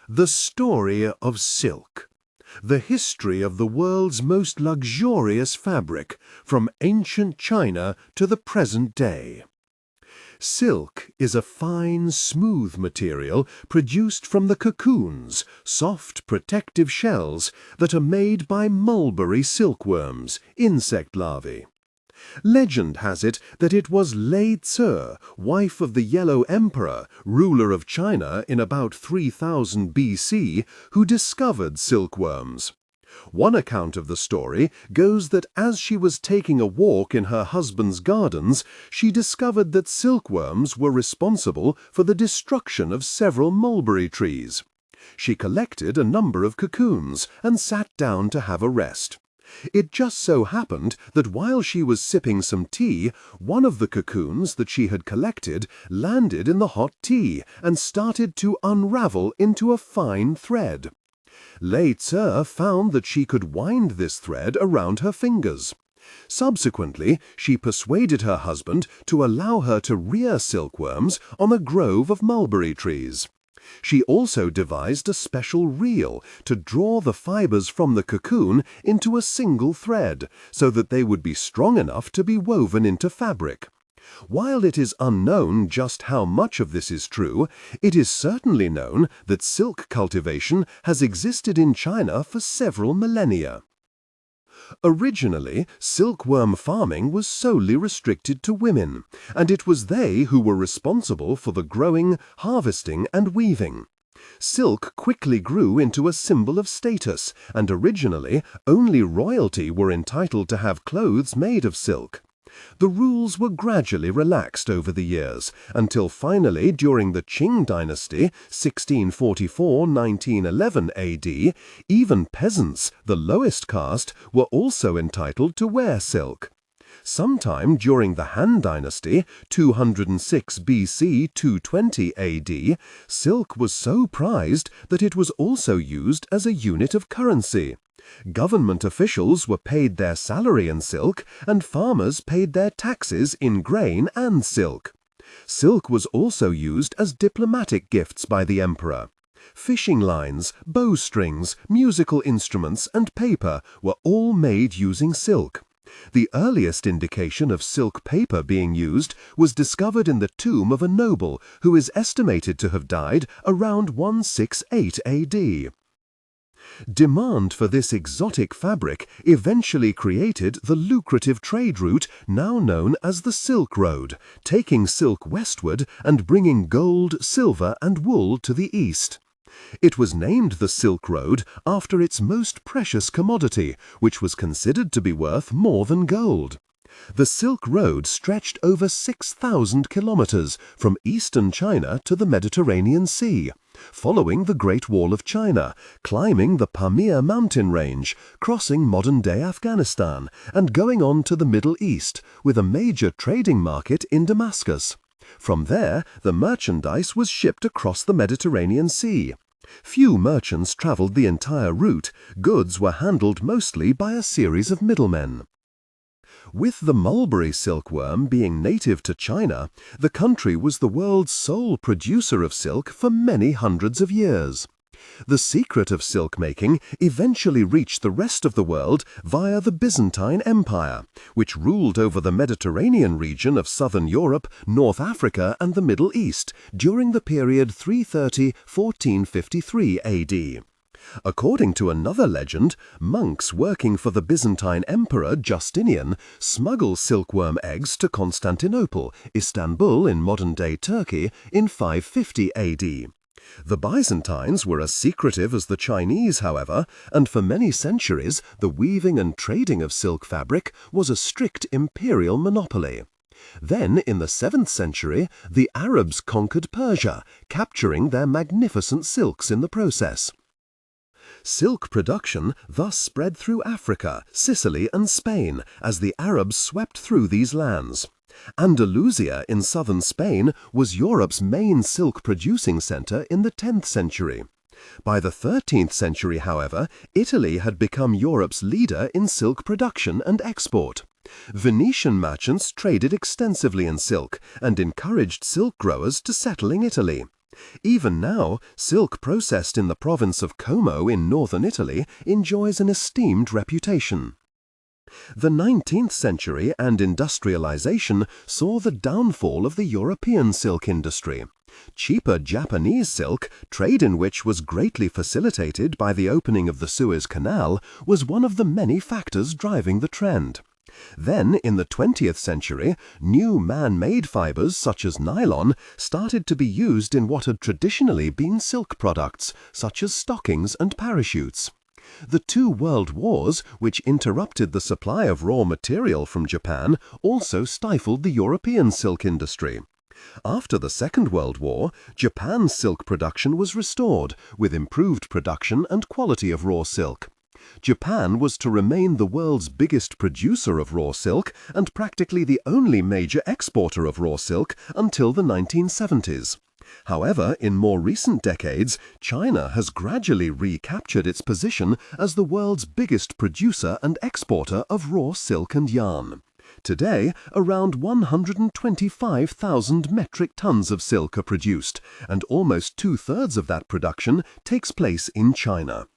The story of silk. The history of the world's most luxurious fabric, from ancient China to the present day. Silk is a fine, smooth material produced from the cocoons, soft, protective shells that are made by mulberry silkworms, insect larvae. Legend has it that it was Lei Ts, wife of the Yellow Emperor, ruler of China in about 3000 BC, who discovered silkworms. One account of the story goes that as she was taking a walk in her husband's gardens, she discovered that silkworms were responsible for the destruction of several mulberry trees. She collected a number of cocoons and sat down to have a rest. It just so happened that while she was sipping some tea, one of the cocoons that she had collected landed in the hot tea and started to unravel into a fine thread. Lei Ts found that she could wind this thread around her fingers. Subsequently, she persuaded her husband to allow her to rear silkworms on a grove of mulberry trees. She also devised a special reel to draw the fibers from the cocoon into a single thread, so that they would be strong enough to be woven into fabric. While it is unknown just how much of this is true, it is certainly known that silk cultivation has existed in China for several millennia. Originally, silkworm farming was solely restricted to women, and it was they who were responsible for the growing, harvesting, and weaving. Silk quickly grew into a symbol of status, and originally only royalty were entitled to have clothes made of silk. The rules were gradually relaxed over the years, until finally during the Qing dynasty, 1644–1911 AD, even peasants, the lowest caste, were also entitled to wear silk. Sometime during the Han dynasty, 206 BC – 220 AD, silk was so prized that it was also used as a unit of currency. Government officials were paid their salary in silk, and farmers paid their taxes in grain and silk. Silk was also used as diplomatic gifts by the emperor. Fishing lines, bowstrings, musical instruments, and paper were all made using silk. The earliest indication of silk paper being used was discovered in the tomb of a noble who is estimated to have died around 168 AD. Demand for this exotic fabric eventually created the lucrative trade route now known as the Silk Road, taking silk westward and bringing gold, silver, and wool to the east. It was named the Silk Road after its most precious commodity, which was considered to be worth more than gold. The Silk Road stretched over 6,000 kilometers from eastern China to the Mediterranean Sea, following the Great Wall of China, climbing the Pamir mountain range, crossing modern-day Afghanistan, and going on to the Middle East, with a major trading market in Damascus. From there, the merchandise was shipped across the Mediterranean Sea. Few merchants traveled the entire route. Goods were handled mostly by a series of middlemen. With the mulberry silkworm being native to China, the country was the world's sole producer of silk for many hundreds of years. The secret of silk making eventually reached the rest of the world via the Byzantine Empire, which ruled over the Mediterranean region of southern Europe, North Africa, and the Middle East during the period 330–1453 AD. According to another legend, monks working for the Byzantine Emperor Justinian smuggled silkworm eggs to Constantinople, Istanbul in modern-day Turkey, in 550 AD. The Byzantines were as secretive as the Chinese, however, and for many centuries the weaving and trading of silk fabric was a strict imperial monopoly. Then, in the 7th century, the Arabs conquered Persia, capturing their magnificent silks in the process. Silk production thus spread through Africa, Sicily, and Spain as the Arabs swept through these lands. Andalusia in southern Spain was Europe's main silk-producing centre in the 10th century. By the 13th century, however, Italy had become Europe's leader in silk production and export. Venetian merchants traded extensively in silk and encouraged silk growers to settle in Italy. Even now, silk processed in the province of Como in northern Italy enjoys an esteemed reputation. The 19th century and industrialization saw the downfall of the European silk industry. Cheaper Japanese silk, trade in which was greatly facilitated by the opening of the Suez Canal, was one of the many factors driving the trend. Then, in the 20th century, new man-made fibers such as nylon started to be used in what had traditionally been silk products, such as stockings and parachutes. The two world wars, which interrupted the supply of raw material from Japan, also stifled the European silk industry. After the Second World War, Japan's silk production was restored, with improved production and quality of raw silk. Japan was to remain the world's biggest producer of raw silk and practically the only major exporter of raw silk until the 1970s. However, in more recent decades, China has gradually recaptured its position as the world's biggest producer and exporter of raw silk and yarn. Today, around 125,000 metric tons of silk are produced, and almost two-thirds of that production takes place in China.